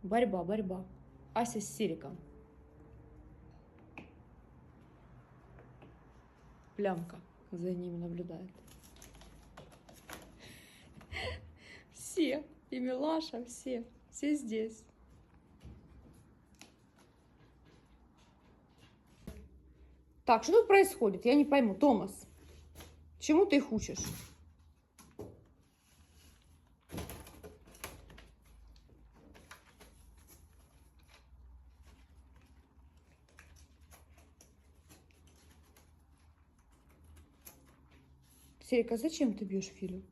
Борьба, борьба. Ася с Сириком. Плямка за ними наблюдает. Все. И Милаша, все. Все здесь. Так, что тут происходит? Я не пойму. Томас, чему ты их учишь? Серика, зачем ты бьешь Филю?